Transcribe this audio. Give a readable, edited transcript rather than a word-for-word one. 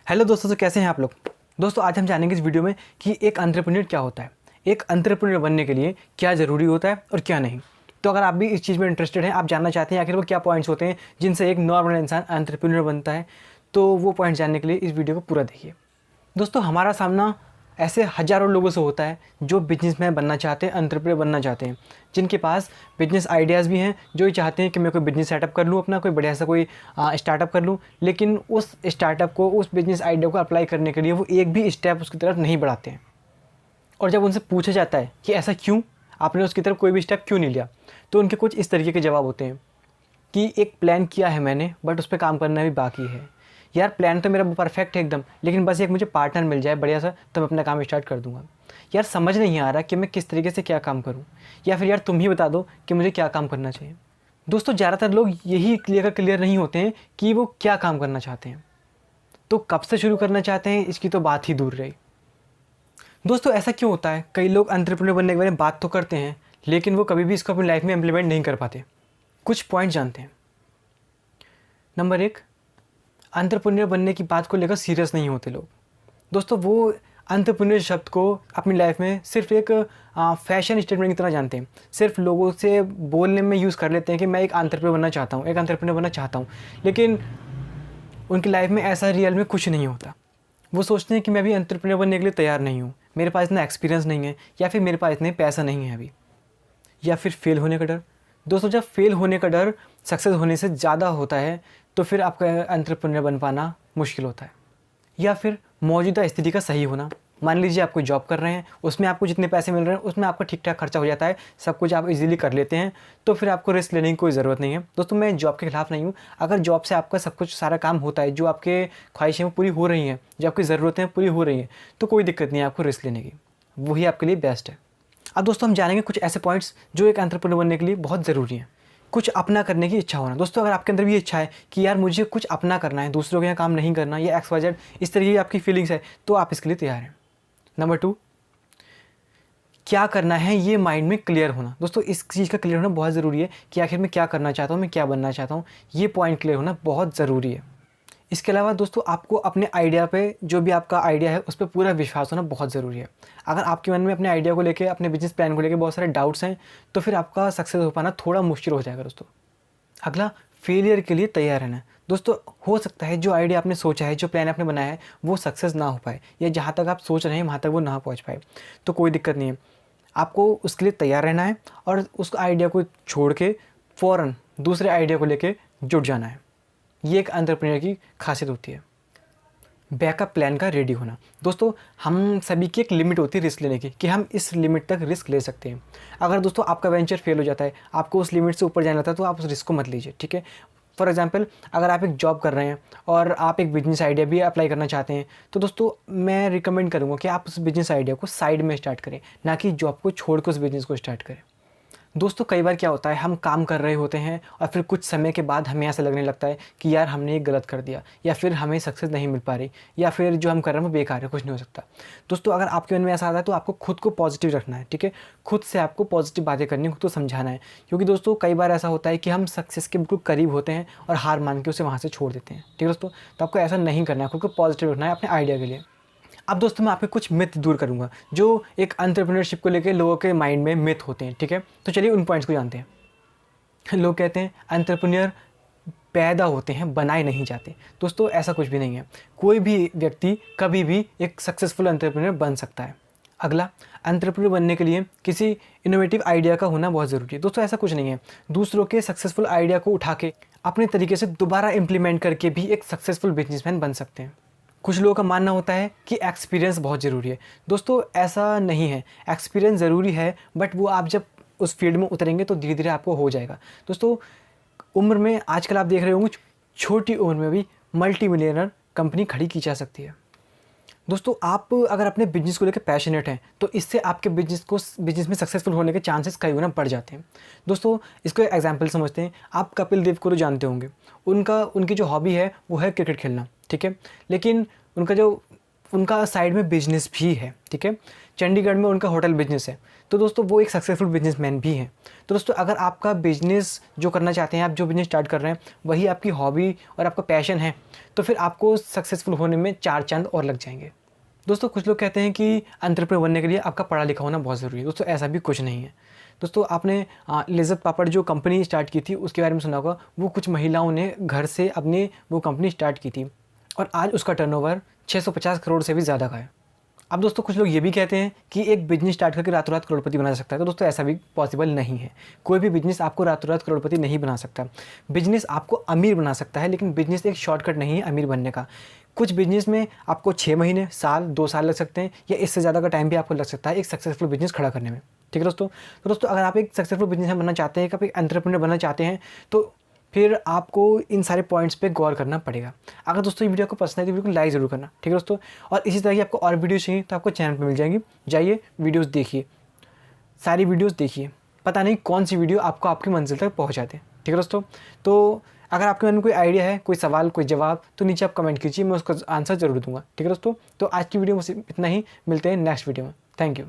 Hello दोस्तों, तो कैसे हैं आप लोग। दोस्तों आज हम जानेंगे इस वीडियो में कि एक एंटरप्रेन्योर क्या होता है, एक एंटरप्रेन्योर बनने के लिए क्या ज़रूरी होता है और क्या नहीं। तो अगर आप भी इस चीज़ में इंटरेस्टेड हैं, आप जानना चाहते हैं आखिर वो क्या पॉइंट्स होते हैं जिनसे एक नॉर्मल इंसान एंटरप्रेन्योर बनता है, तो वो पॉइंट जानने के लिए इस वीडियो को पूरा देखिए। दोस्तों हमारा सामना ऐसे हज़ारों लोगों से होता है जो बिजनेसमैन बनना चाहते हैं, एंटरप्रेन्योर बनना चाहते हैं, जिनके पास बिजनेस आइडियाज़ भी हैं, जो ये चाहते हैं कि मैं कोई बिजनेस सेटअप कर लूँ, अपना कोई बढ़िया सा कोई स्टार्टअप कर लूँ, लेकिन उस स्टार्टअप को, उस बिजनेस आइडिया को अप्लाई करने के लिए वो एक भी स्टेप उसकी तरफ नहीं बढ़ाते हैं। और जब उनसे पूछा जाता है कि ऐसा क्यों, आपने उसकी तरफ कोई भी स्टेप क्यों नहीं लिया, तो उनके कुछ इस तरीके के जवाब होते हैं कि एक प्लान किया है मैंने, बट उस पर काम करना भी बाकी है। यार प्लान तो मेरा परफेक्ट है एकदम, लेकिन बस एक मुझे पार्टनर मिल जाए बढ़िया सा, तो मैं अपना काम स्टार्ट कर दूंगा। यार समझ नहीं आ रहा कि मैं किस तरीके से क्या काम करूं, या फिर यार तुम ही बता दो कि मुझे क्या काम करना चाहिए। दोस्तों ज़्यादातर लोग यही क्लियर नहीं होते हैं कि वो क्या काम करना चाहते हैं, तो कब से शुरू करना चाहते हैं इसकी तो बात ही दूर रही। दोस्तों ऐसा क्यों होता है, कई लोग एंटरप्रेन्योर बनने के बारे में बात तो करते हैं, लेकिन वो कभी भी इसको अपनी लाइफ में इम्प्लीमेंट नहीं कर पाते। कुछ पॉइंट जानते हैं। नंबर 1, एंटरप्रेन्योर बनने की बात को लेकर सीरियस नहीं होते लोग। दोस्तों वो एंटरप्रेन्योर शब्द को अपनी लाइफ में सिर्फ एक फैशन स्टेटमेंट की तरह जानते हैं, सिर्फ लोगों से बोलने में यूज़ कर लेते हैं कि मैं एक एंटरप्रेन्योर बनना चाहता हूँ, एक एंटरप्रेन्योर बनना चाहता हूँ, लेकिन उनकी लाइफ में ऐसा रियल में कुछ नहीं होता। वो सोचते हैं कि मैं भी एंटरप्रेन्योर बनने के लिए तैयार नहीं हूँ, मेरे पास इतना एक्सपीरियंस नहीं है, या फिर मेरे पास इतने पैसा नहीं है अभी, या फिर फेल होने का डर। दोस्तों जब फेल होने का डर सक्सेस होने से ज़्यादा होता है तो फिर आपका एंटरप्रेन्योर बन पाना मुश्किल होता है। या फिर मौजूदा स्थिति का सही होना। मान लीजिए आप कोई जॉब कर रहे हैं, उसमें आपको जितने पैसे मिल रहे हैं उसमें आपका ठीक ठाक खर्चा हो जाता है, सब कुछ आप इजीली कर लेते हैं, तो फिर आपको रिस्क लेने की कोई ज़रूरत नहीं है। दोस्तों मैं जॉब के खिलाफ नहीं हूँ। अगर जॉब से आपका सब कुछ सारा काम होता है, जो आपके ख्वाहिशें पूरी हो रही हैं, जो आपकी ज़रूरतें पूरी हो रही हैं, तो कोई दिक्कत नहीं है आपको रिस्क लेने की, वही आपके लिए बेस्ट है। अब दोस्तों हम जानेंगे कुछ ऐसे पॉइंट्स जो एक एंटरप्रेन्योर बनने के लिए बहुत ज़रूरी हैं। कुछ अपना करने की इच्छा होना। दोस्तों अगर आपके अंदर भी ये इच्छा है कि यार मुझे कुछ अपना करना है, दूसरों के यहाँ काम नहीं करना, या XYZ इस तरीके की आपकी फीलिंग्स है, तो आप इसके लिए तैयार हैं। नंबर 2, क्या करना है ये माइंड में क्लियर होना। दोस्तों इस चीज़ का क्लियर होना बहुत ज़रूरी है कि आखिर मैं क्या करना चाहता हूँ, मैं क्या बनना चाहता हूँ, ये पॉइंट क्लियर होना बहुत ज़रूरी है। इसके अलावा दोस्तों आपको अपने आइडिया पे, जो भी आपका आइडिया है उस पर पूरा विश्वास होना बहुत ज़रूरी है। अगर आपके मन में अपने आइडिया को लेके, अपने बिजनेस प्लान को लेके बहुत सारे डाउट्स हैं, तो फिर आपका सक्सेस हो पाना थोड़ा मुश्किल हो जाएगा दोस्तों। अगला, फेलियर के लिए तैयार रहना। दोस्तों हो सकता है जो आइडिया आपने सोचा है, जो प्लान आपने बनाया है, वो सक्सेस ना हो पाए, या जहाँ तक आप सोच रहे हैं वहाँ तक वो ना पहुँच पाए, तो कोई दिक्कत नहीं है। आपको उसके लिए तैयार रहना है और उस आइडिया को छोड़ के फ़ौरन दूसरे आइडिया को लेके जुट जाना है। ये एक एंटरप्रेन्योर की खासियत होती है। बैकअप प्लान का रेडी होना। दोस्तों हम सभी की एक लिमिट होती है रिस्क लेने की, कि हम इस लिमिट तक रिस्क ले सकते हैं। अगर दोस्तों आपका वेंचर फेल हो जाता है, आपको उस लिमिट से ऊपर जाना था, तो आप उस रिस्क को मत लीजिए, ठीक है। फॉर एग्जांपल अगर आप एक जॉब कर रहे हैं और आप एक बिजनेस आइडिया भी अप्लाई करना चाहते हैं, तो दोस्तों मैं रिकमेंड करूँगा कि आप उस बिजनेस आइडिया को साइड में स्टार्ट करें, ना कि जॉब को छोड़ कर उस बिजनेस को स्टार्ट करें। दोस्तों कई बार क्या होता है, हम काम कर रहे होते हैं और फिर कुछ समय के बाद हमें ऐसा लगने लगता है कि यार हमने ये गलत कर दिया, या फिर हमें सक्सेस नहीं मिल पा रही, या फिर जो हम कर रहे हैं वो बेकार है, कुछ नहीं हो सकता। दोस्तों अगर आपके मन में ऐसा आता है तो आपको खुद को पॉजिटिव रखना है, ठीक है। खुद से आपको पॉजिटिव बातें करनी, खुद को समझाना है, क्योंकि दोस्तों कई बार ऐसा होता है कि हम सक्सेस के बिल्कुल करीब होते हैं और हार मान के उसे वहाँ से छोड़ देते हैं, ठीक है दोस्तों। तो आपको ऐसा नहीं करना है, खुद को पॉजिटिव रखना है अपने आइडिया के लिए। अब दोस्तों मैं आपके कुछ मिथ दूर करूँगा जो एक एंटरप्रेन्योरशिप को लेकर लोगों के माइंड में मिथ होते हैं, ठीक है। तो चलिए उन पॉइंट्स को जानते हैं। लोग कहते हैं एंटरप्रेन्योर पैदा होते हैं, बनाए नहीं जाते। दोस्तों ऐसा कुछ भी नहीं है, कोई भी व्यक्ति कभी भी एक सक्सेसफुल एंटरप्रेन्योर बन सकता है। अगला, एंटरप्रेन्योर बनने के लिए किसी इनोवेटिव आइडिया का होना बहुत ज़रूरी है। दोस्तों ऐसा कुछ नहीं है, दूसरों के सक्सेसफुल आइडिया को उठा के अपने तरीके से दोबारा इम्प्लीमेंट करके भी एक सक्सेसफुल बिजनेसमैन बन सकते हैं। कुछ लोगों का मानना होता है कि एक्सपीरियंस बहुत ज़रूरी है। दोस्तों ऐसा नहीं है, एक्सपीरियंस ज़रूरी है, बट वो आप जब उस फील्ड में उतरेंगे तो धीरे धीरे आपको हो जाएगा। दोस्तों उम्र में आजकल आप देख रहे होंगे, छोटी उम्र में भी मल्टी मिलियनर कंपनी खड़ी की जा सकती है। दोस्तों आप अगर अपने बिजनेस को लेकर पैशनेट हैं, तो इससे आपके बिजनेस में सक्सेसफुल होने के चांसेस कई गुना बढ़ जाते हैं। दोस्तों इसको एक एग्जांपल समझते हैं। आप कपिल देव को तो जानते होंगे, उनकी जो हॉबी है वो है क्रिकेट खेलना, ठीक है। लेकिन उनका जो उनका साइड में बिजनेस भी है, ठीक है। चंडीगढ़ में उनका होटल बिजनेस है, तो दोस्तों वो एक सक्सेसफुल बिजनेसमैन भी हैं। तो दोस्तों अगर आपका बिजनेस जो करना चाहते हैं, आप जो बिजनेस स्टार्ट कर रहे हैं वही आपकी हॉबी और आपका पैशन है, तो फिर आपको सक्सेसफुल होने में 4 चांद और लग जाएंगे। दोस्तों कुछ लोग कहते हैं कि एंटरप्रेन्योर बनने के लिए आपका पढ़ा लिखा होना बहुत ज़रूरी है। दोस्तों ऐसा भी कुछ नहीं है। दोस्तों आपने लिज़्ज़त पापड़ जो कंपनी स्टार्ट की थी उसके बारे में सुना होगा। वो कुछ महिलाओं ने घर से अपनी वो कंपनी स्टार्ट की थी और आज उसका टर्नओवर 650 करोड़ से भी ज़्यादा का है। अब दोस्तों कुछ लोग ये भी कहते हैं कि एक बिजनेस स्टार्ट करके रातों रात करोड़पति बना सकता है, तो दोस्तों ऐसा भी पॉसिबल नहीं है। कोई भी बिजनेस आपको रातों रात करोड़पति नहीं बना सकता। बिजनेस आपको अमीर बना सकता है, लेकिन बिजनेस एक शॉर्टकट नहीं है अमीर बनने का। कुछ बिजनेस में आपको 6 महीने, साल, 2 साल लग सकते हैं, या इससे ज़्यादा का टाइम भी आपको लग सकता है एक सक्सेसफुल बिजनेस खड़ा करने में, ठीक है दोस्तों। तो दोस्तों अगर आप एक सक्सेसफुल बिजनेसमैन बनना चाहते हैं, एक एंटरप्रेन्योर बनना चाहते हैं, तो फिर आपको इन सारे पॉइंट्स पे गौर करना पड़ेगा। अगर दोस्तों ये वीडियो आपको पसंद है तो वीडियो को लाइक ज़रूर करना, ठीक है दोस्तों। और इसी तरह की आपको और वीडियो चाहिए तो आपको चैनल पे मिल जाएंगी, जाइए वीडियोस देखिए, सारी वीडियोस देखिए। पता नहीं कौन सी वीडियो आपको आपकी मंजिल तक पहुंचा दे, ठीक है दोस्तों। तो अगर आपके मन में कोई आइडिया है, कोई सवाल, कोई जवाब, तो नीचे आप कमेंट कीजिए, मैं उसका आंसर ज़रूर दूंगा, ठीक है दोस्तों। तो आज की वीडियो में इतना ही, मिलते हैं नेक्स्ट वीडियो में। Thank you.